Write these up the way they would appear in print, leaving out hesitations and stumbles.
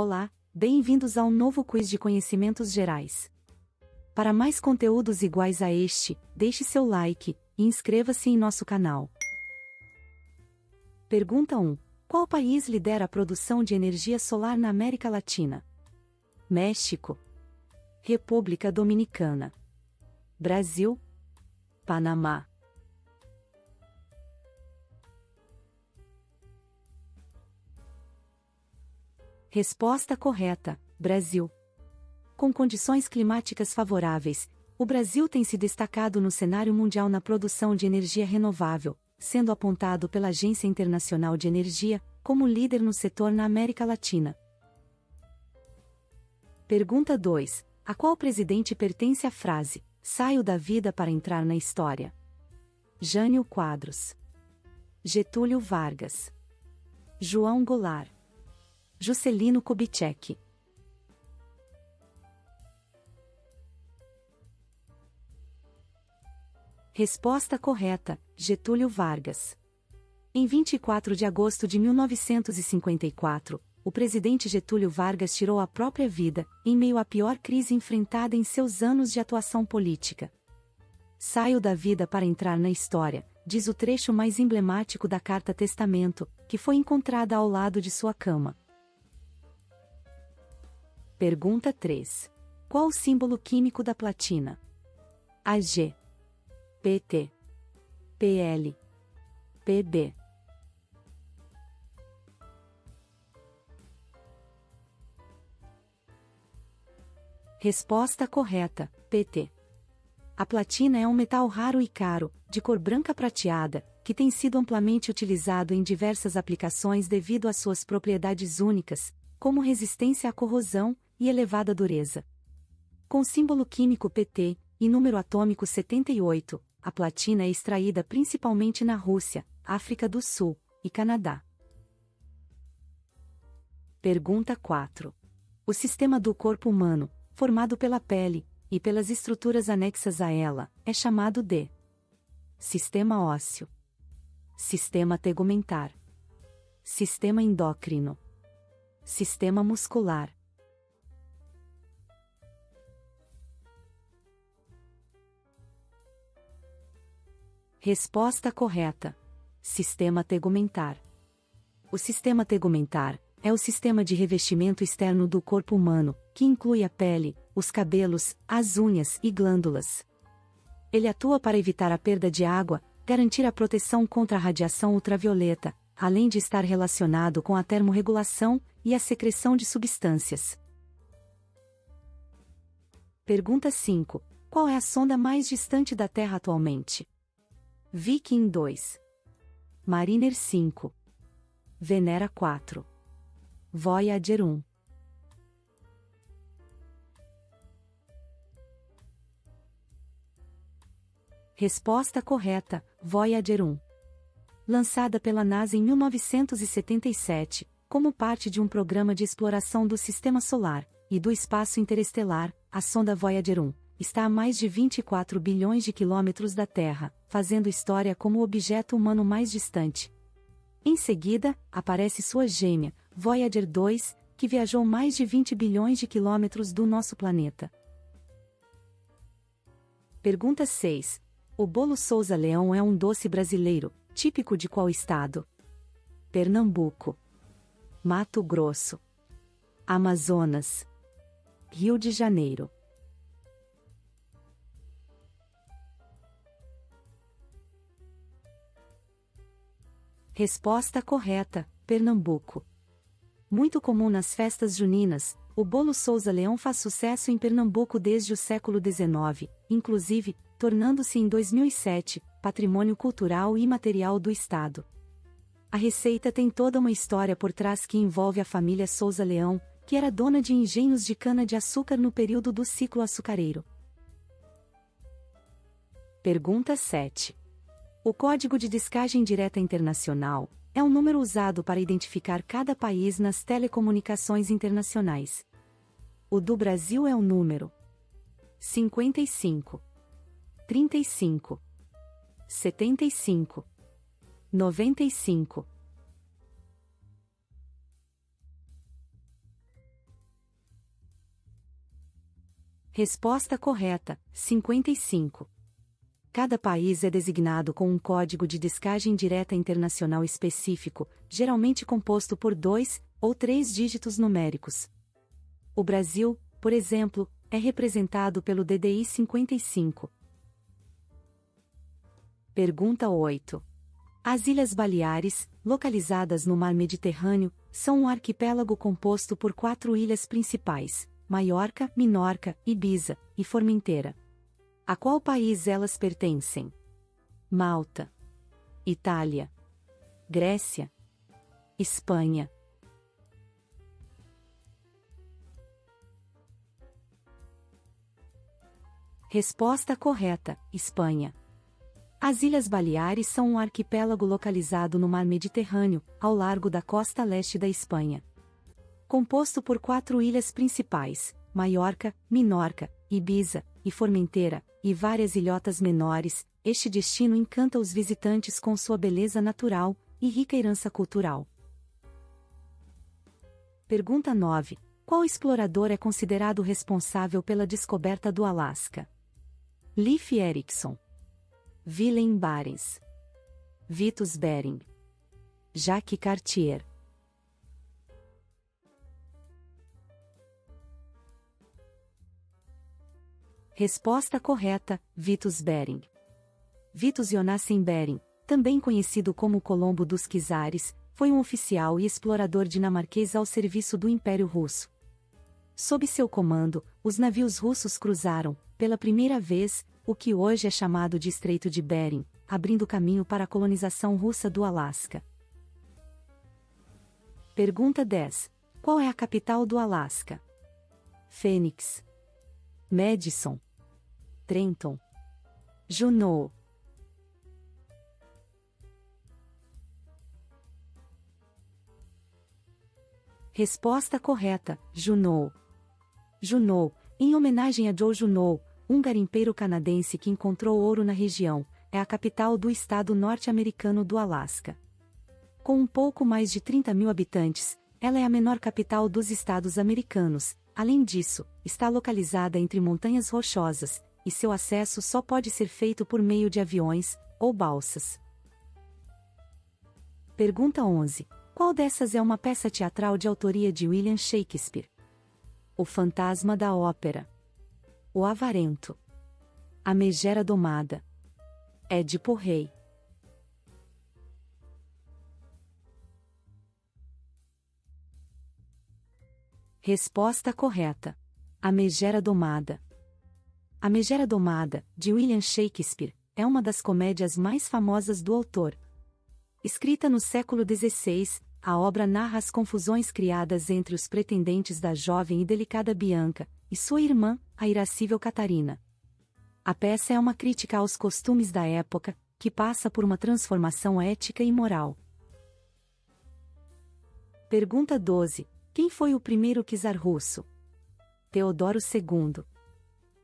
Olá, bem-vindos a um novo quiz de conhecimentos gerais. Para mais conteúdos iguais a este, deixe seu like e inscreva-se em nosso canal. Pergunta 1. Qual país lidera a produção de energia solar na América Latina? México, República Dominicana, Brasil, Panamá. Resposta correta: Brasil. Com condições climáticas favoráveis, o Brasil tem se destacado no cenário mundial na produção de energia renovável, sendo apontado pela Agência Internacional de Energia como líder no setor na América Latina. Pergunta 2. A qual presidente pertence a frase: "Saio da vida para entrar na história"? Jânio Quadros, Getúlio Vargas, João Goulart, Juscelino Kubitschek. Resposta correta: Getúlio Vargas. Em 24 de agosto de 1954, o presidente Getúlio Vargas tirou a própria vida, em meio à pior crise enfrentada em seus anos de atuação política. "Saio da vida para entrar na história", diz o trecho mais emblemático da Carta Testamento, que foi encontrada ao lado de sua cama. Pergunta 3. Qual o símbolo químico da platina? Ag, Pt, Pl, Pb. Resposta correta: Pt. A platina é um metal raro e caro, de cor branca prateada, que tem sido amplamente utilizado em diversas aplicações devido às suas propriedades únicas, como resistência à corrosão e elevada dureza. Com símbolo químico Pt e número atômico 78, a platina é extraída principalmente na Rússia, África do Sul e Canadá. Pergunta 4. O sistema do corpo humano, formado pela pele e pelas estruturas anexas a ela, é chamado de sistema ósseo, sistema tegumentar, sistema endócrino, sistema muscular. Resposta correta: sistema tegumentar. O sistema tegumentar é o sistema de revestimento externo do corpo humano, que inclui a pele, os cabelos, as unhas e glândulas. Ele atua para evitar a perda de água, garantir a proteção contra a radiação ultravioleta, além de estar relacionado com a termorregulação e a secreção de substâncias. Pergunta 5. Qual é a sonda mais distante da Terra atualmente? Viking 2, Mariner 5, Venera 4, Voyager 1. Resposta correta: Voyager 1. Lançada pela NASA em 1977, como parte de um programa de exploração do Sistema Solar e do espaço interestelar, a sonda Voyager 1 está a mais de 24 bilhões de quilômetros da Terra, fazendo história como o objeto humano mais distante. Em seguida, aparece sua gêmea, Voyager 2, que viajou mais de 20 bilhões de quilômetros do nosso planeta. Pergunta 6. O bolo Souza Leão é um doce brasileiro, típico de qual estado? Pernambuco, Mato Grosso, Amazonas, Rio de Janeiro. Resposta correta: Pernambuco. Muito comum nas festas juninas, o bolo Souza Leão faz sucesso em Pernambuco desde o século XIX, inclusive, tornando-se em 2007, patrimônio cultural e imaterial do estado. A receita tem toda uma história por trás que envolve a família Souza Leão, que era dona de engenhos de cana-de-açúcar no período do ciclo açucareiro. Pergunta 7. O Código de Descagem Direta Internacional é um número usado para identificar cada país nas telecomunicações internacionais. O do Brasil é o número 55, 35, 75, 95. Resposta correta, 55. Cada país é designado com um código de descagem direta internacional específico, geralmente composto por 2 ou 3 dígitos numéricos. O Brasil, por exemplo, é representado pelo DDI 55. Pergunta 8. As Ilhas Baleares, localizadas no Mar Mediterrâneo, são um arquipélago composto por 4 ilhas principais: Maiorca, Minorca, Ibiza e Formentera. A qual país elas pertencem? Malta, Itália, Grécia, Espanha. Resposta correta, Espanha. As Ilhas Baleares são um arquipélago localizado no Mar Mediterrâneo, ao largo da costa leste da Espanha. Composto por 4 ilhas principais: Maiorca, Minorca, Ibiza e Formentera, e várias ilhotas menores, este destino encanta os visitantes com sua beleza natural e rica herança cultural. Pergunta 9. Qual explorador é considerado responsável pela descoberta do Alasca? Leif Erikson, Willem Barents, Vitus Bering, Jacques Cartier. Resposta correta, Vitus Bering. Vitus Jonassen Bering, também conhecido como Colombo dos Czares, foi um oficial e explorador dinamarquês ao serviço do Império Russo. Sob seu comando, os navios russos cruzaram, pela primeira vez, o que hoje é chamado de Estreito de Bering, abrindo caminho para a colonização russa do Alasca. Pergunta 10. Qual é a capital do Alasca? Phoenix, Madison, Trenton, Juneau. Resposta correta, Juneau. Juneau, em homenagem a Joe Juneau, um garimpeiro canadense que encontrou ouro na região, é a capital do estado norte-americano do Alasca. Com um pouco mais de 30 mil habitantes, ela é a menor capital dos estados americanos. Além disso, está localizada entre montanhas rochosas, e seu acesso só pode ser feito por meio de aviões ou balsas. Pergunta 11. Qual dessas é uma peça teatral de autoria de William Shakespeare? O Fantasma da Ópera, O Avarento, A Megera Domada, Édipo Rei. Resposta correta. A Megera Domada. A Megera Domada, de William Shakespeare, é uma das comédias mais famosas do autor. Escrita no século XVI, a obra narra as confusões criadas entre os pretendentes da jovem e delicada Bianca, e sua irmã, a irascível Catarina. A peça é uma crítica aos costumes da época, que passa por uma transformação ética e moral. Pergunta 12. Quem foi o primeiro czar russo? Teodoro II,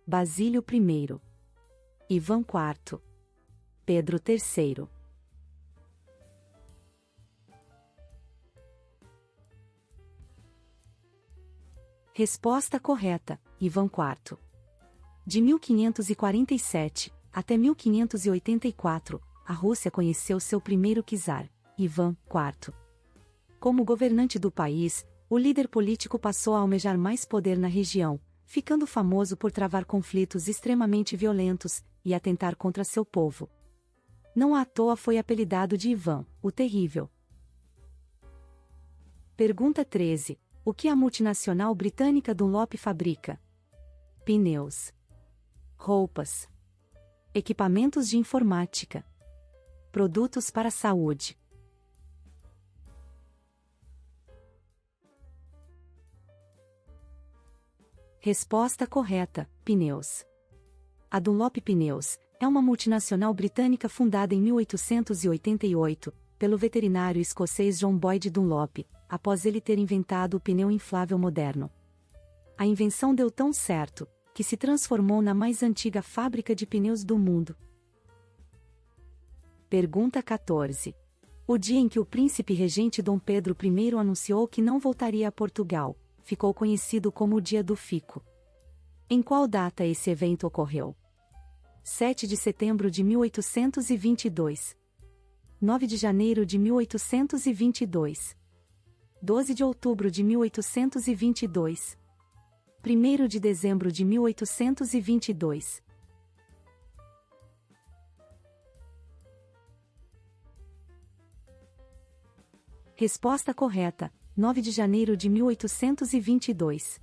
Basílio I, Ivan IV, Pedro III. Resposta correta, Ivan IV. De 1547 até 1584, a Rússia conheceu seu primeiro czar, Ivan IV. Como governante do país, o líder político passou a almejar mais poder na região, ficando famoso por travar conflitos extremamente violentos e atentar contra seu povo. Não à toa foi apelidado de Ivan, o Terrível. Pergunta 13. O que a multinacional britânica Dunlop fabrica? Pneus, roupas, equipamentos de informática, produtos para a saúde. Resposta correta, pneus. A Dunlop Pneus é uma multinacional britânica fundada em 1888, pelo veterinário escocês John Boyd Dunlop, após ele ter inventado o pneu inflável moderno. A invenção deu tão certo, que se transformou na mais antiga fábrica de pneus do mundo. Pergunta 14. O dia em que o príncipe regente Dom Pedro I anunciou que não voltaria a Portugal, ficou conhecido como o Dia do Fico. Em qual data esse evento ocorreu? 7 de setembro de 1822. 9 de janeiro de 1822. 12 de outubro de 1822. 1º de dezembro de 1822. Resposta correta: 9 de janeiro de 1822.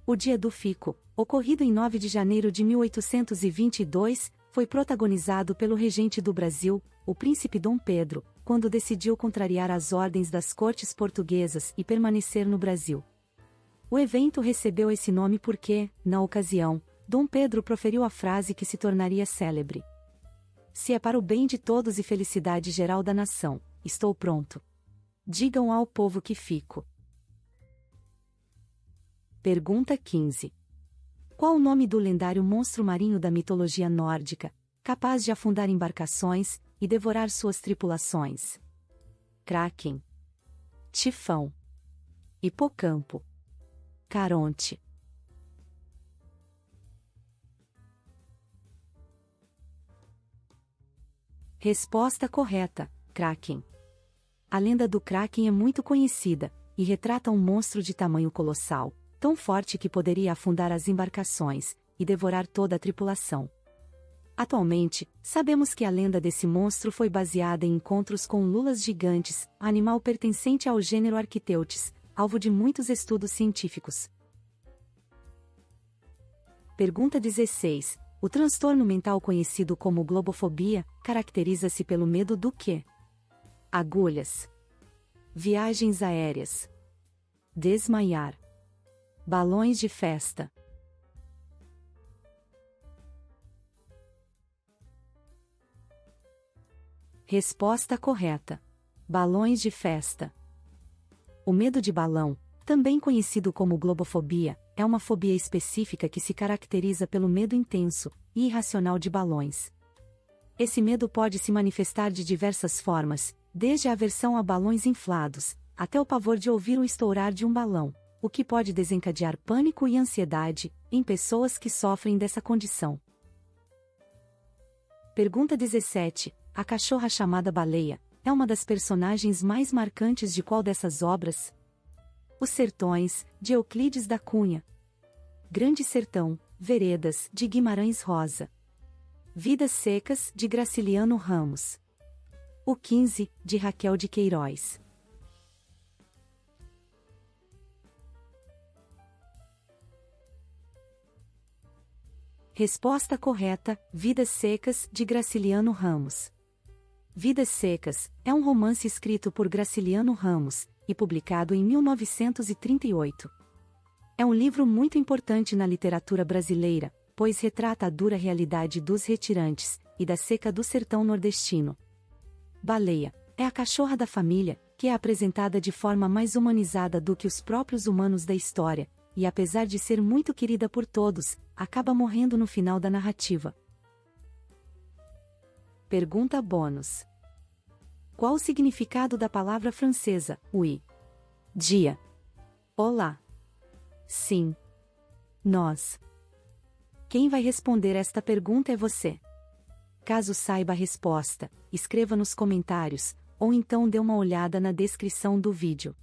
O Dia do Fico, ocorrido em 9 de janeiro de 1822, foi protagonizado pelo regente do Brasil, o príncipe Dom Pedro, quando decidiu contrariar as ordens das cortes portuguesas e permanecer no Brasil. O evento recebeu esse nome porque, na ocasião, Dom Pedro proferiu a frase que se tornaria célebre: "Se é para o bem de todos e felicidade geral da nação, estou pronto. Digam ao povo que fico." Pergunta 15. Qual o nome do lendário monstro marinho da mitologia nórdica, capaz de afundar embarcações e devorar suas tripulações? Kraken, Tifão, Hipocampo, Caronte. Resposta correta: Kraken. A lenda do Kraken é muito conhecida, e retrata um monstro de tamanho colossal, tão forte que poderia afundar as embarcações, e devorar toda a tripulação. Atualmente, sabemos que a lenda desse monstro foi baseada em encontros com lulas gigantes, animal pertencente ao gênero Arquiteutes, alvo de muitos estudos científicos. Pergunta 16. O transtorno mental conhecido como globofobia, caracteriza-se pelo medo do quê? Agulhas. Viagens aéreas. Desmaiar. Balões de festa. Resposta correta: balões de festa. O medo de balão, também conhecido como globofobia, é uma fobia específica que se caracteriza pelo medo intenso e irracional de balões. Esse medo pode se manifestar de diversas formas, desde a aversão a balões inflados, até o pavor de ouvir o estourar de um balão, o que pode desencadear pânico e ansiedade em pessoas que sofrem dessa condição. Pergunta 17. A cachorra chamada Baleia é uma das personagens mais marcantes de qual dessas obras? Os Sertões, de Euclides da Cunha. Grande Sertão, Veredas, de Guimarães Rosa. Vidas Secas, de Graciliano Ramos. O 15, de Raquel de Queiroz. Resposta correta: Vidas Secas, de Graciliano Ramos. Vidas Secas é um romance escrito por Graciliano Ramos e publicado em 1938. É um livro muito importante na literatura brasileira, pois retrata a dura realidade dos retirantes e da seca do sertão nordestino. Baleia é a cachorra da família, que é apresentada de forma mais humanizada do que os próprios humanos da história, e apesar de ser muito querida por todos, acaba morrendo no final da narrativa. Pergunta bônus. Qual o significado da palavra francesa, oui? Dia. Olá. Sim. Nós. Quem vai responder esta pergunta é você. Caso saiba a resposta, escreva nos comentários, ou então dê uma olhada na descrição do vídeo.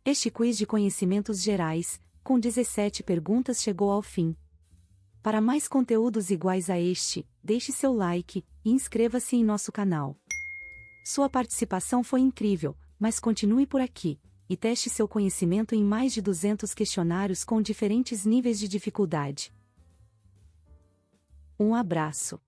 Este quiz de conhecimentos gerais, com 17 perguntas, chegou ao fim. Para mais conteúdos iguais a este, deixe seu like e inscreva-se em nosso canal. Sua participação foi incrível, mas continue por aqui e teste seu conhecimento em mais de 200 questionários com diferentes níveis de dificuldade. Um abraço.